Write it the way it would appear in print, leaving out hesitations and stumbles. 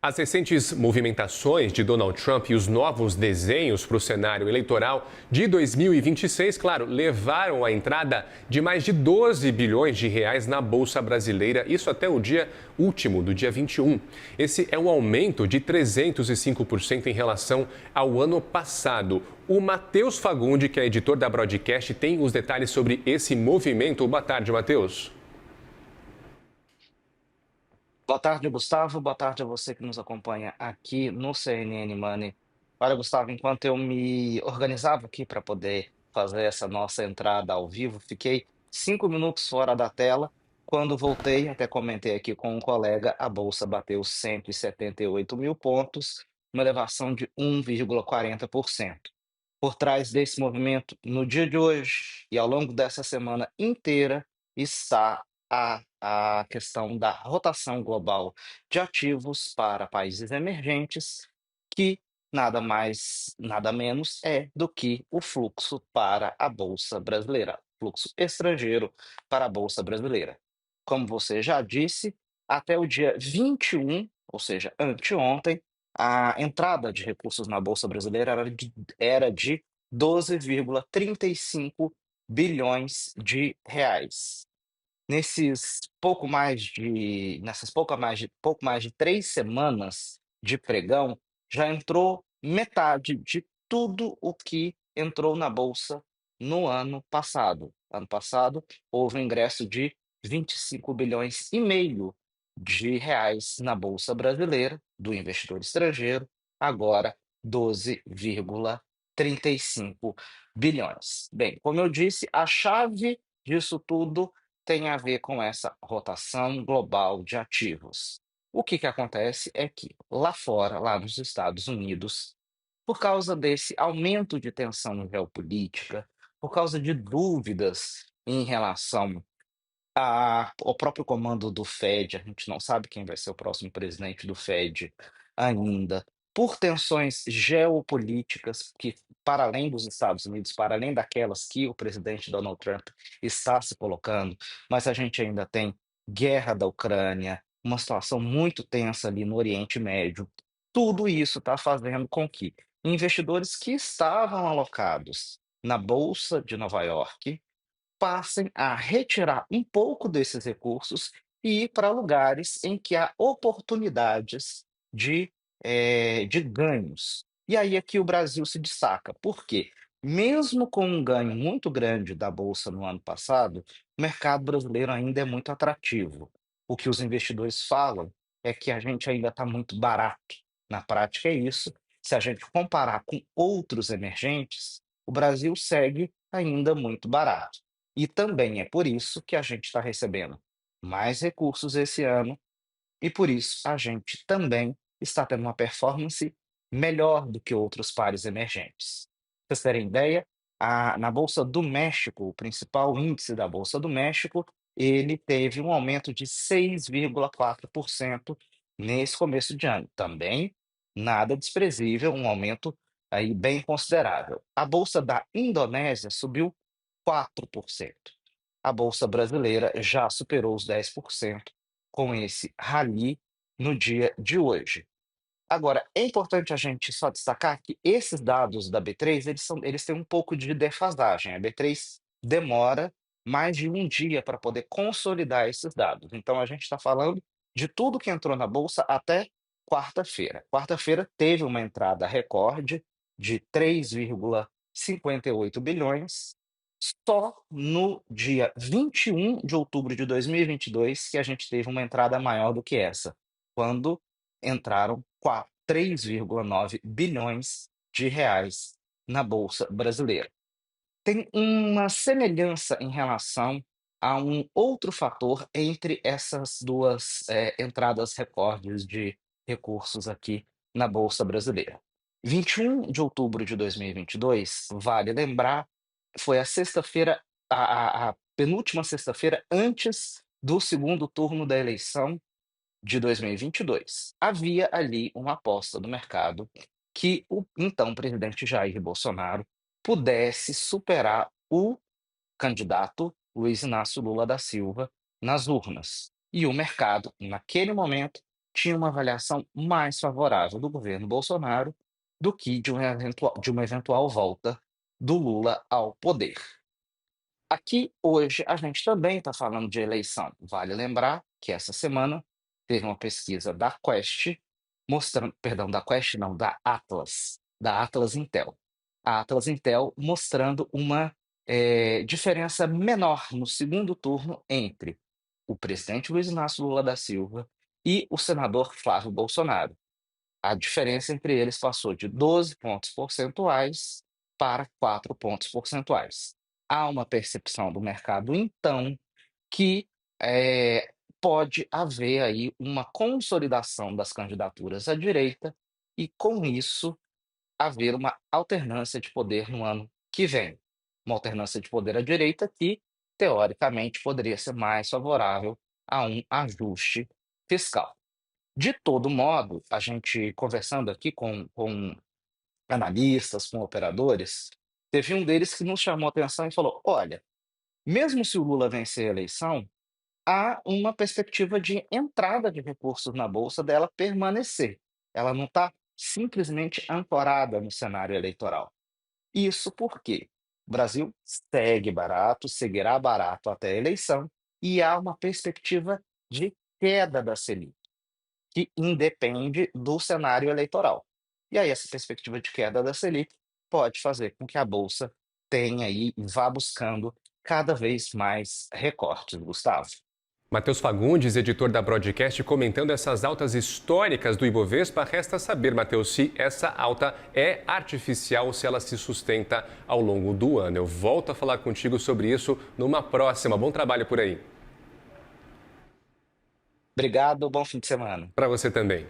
As recentes movimentações de Donald Trump e os novos desenhos para o cenário eleitoral de 2026, claro, levaram à entrada de mais de 12 bilhões de reais na Bolsa Brasileira, isso até o dia último, do dia 21. Esse é um aumento de 305% em relação ao ano passado. O Matheus Fagundi, que é editor da Broadcast, tem os detalhes sobre esse movimento. Boa tarde, Matheus. Boa tarde, Gustavo. Boa tarde a você que nos acompanha aqui no CNN Money. Olha, Gustavo, enquanto eu me organizava aqui para poder fazer essa nossa entrada ao vivo, fiquei 5 minutos fora da tela. Quando voltei, até comentei aqui com um colega, a bolsa bateu 178 mil pontos, uma elevação de 1,40%. Por trás desse movimento, no dia de hoje e ao longo dessa semana inteira, está a questão da rotação global de ativos para países emergentes, que nada mais, nada menos é do que o fluxo para a Bolsa Brasileira, fluxo estrangeiro para a Bolsa Brasileira. Como você já disse, até o dia 21, ou seja, anteontem, a entrada de recursos na Bolsa Brasileira era de 12,35 bilhões de reais. Nessas pouco mais de 3 semanas de pregão, já entrou metade de tudo o que entrou na bolsa no ano passado. Ano passado, houve um ingresso de 25,5 bilhões de reais na bolsa brasileira, do investidor estrangeiro, agora 12,35 bilhões. Bem, como eu disse, a chave disso tudo tem a ver com essa rotação global de ativos. O que acontece é que lá fora, lá nos Estados Unidos, por causa desse aumento de tensão geopolítica, por causa de dúvidas em relação ao próprio comando do Fed, a gente não sabe quem vai ser o próximo presidente do Fed ainda, por tensões geopolíticas que, para além dos Estados Unidos, para além daquelas que o presidente Donald Trump está se colocando, mas a gente ainda tem guerra da Ucrânia, uma situação muito tensa ali no Oriente Médio. Tudo isso está fazendo com que investidores que estavam alocados na Bolsa de Nova York passem a retirar um pouco desses recursos e ir para lugares em que há oportunidades de, de ganhos. E aí é que o Brasil se destaca, porque mesmo com um ganho muito grande da bolsa no ano passado, o mercado brasileiro ainda é muito atrativo. O que os investidores falam é que a gente ainda está muito barato. Na prática é isso. Se a gente comparar com outros emergentes, o Brasil segue ainda muito barato. E também é por isso que a gente está recebendo mais recursos esse ano e por isso a gente também está tendo uma performance melhor do que outros pares emergentes. Pra vocês terem ideia, na Bolsa do México, o principal índice da Bolsa do México, ele teve um aumento de 6,4% nesse começo de ano. Também nada desprezível, um aumento aí bem considerável. A Bolsa da Indonésia subiu 4%. A Bolsa Brasileira já superou os 10% com esse rally no dia de hoje. Agora, é importante a gente só destacar que esses dados da B3, eles têm um pouco de defasagem. A B3 demora mais de um dia para poder consolidar esses dados. Então, a gente está falando de tudo que entrou na bolsa até quarta-feira. Quarta-feira teve uma entrada recorde de 3,58 bilhões. Só no dia 21 de outubro de 2022 que a gente teve uma entrada maior do que essa, quando entraram 3,9 bilhões de reais na bolsa brasileira. Tem uma semelhança em relação a um outro fator entre essas duas, entradas recordes de recursos aqui na bolsa brasileira. 21 de outubro de 2022, vale lembrar, foi a sexta-feira, a penúltima sexta-feira antes do segundo turno da eleição de 2022. Havia ali uma aposta do mercado que o então presidente Jair Bolsonaro pudesse superar o candidato Luiz Inácio Lula da Silva nas urnas. E o mercado, naquele momento, tinha uma avaliação mais favorável do governo Bolsonaro do que de uma eventual volta do Lula ao poder. Aqui, hoje, a gente também está falando de eleição. Vale lembrar que essa semana teve uma pesquisa da Quest, mostrando, perdão, da Quest não, da Atlas Intel. A Atlas Intel mostrando uma diferença menor no segundo turno entre o presidente Luiz Inácio Lula da Silva e o senador Flávio Bolsonaro. A diferença entre eles passou de 12 pontos percentuais para 4 pontos percentuais. Há uma percepção do mercado, então, que pode haver aí uma consolidação das candidaturas à direita e, com isso, haver uma alternância de poder no ano que vem. Uma alternância de poder à direita que, teoricamente, poderia ser mais favorável a um ajuste fiscal. De todo modo, a gente conversando aqui com analistas, com operadores, teve um deles que nos chamou a atenção e falou: olha, mesmo se o Lula vencer a eleição, há uma perspectiva de entrada de recursos na Bolsa dela permanecer. Ela não está simplesmente ancorada no cenário eleitoral. Isso porque o Brasil segue barato, seguirá barato até a eleição, e há uma perspectiva de queda da Selic que independe do cenário eleitoral. E aí essa perspectiva de queda da Selic pode fazer com que a bolsa tenha aí e vá buscando cada vez mais recortes, Gustavo. Matheus Fagundes, editor da Broadcast, comentando essas altas históricas do Ibovespa. Resta saber, Matheus, se essa alta é artificial ou se ela se sustenta ao longo do ano. Eu volto a falar contigo sobre isso numa próxima. Bom trabalho por aí. Obrigado, bom fim de semana. Para você também.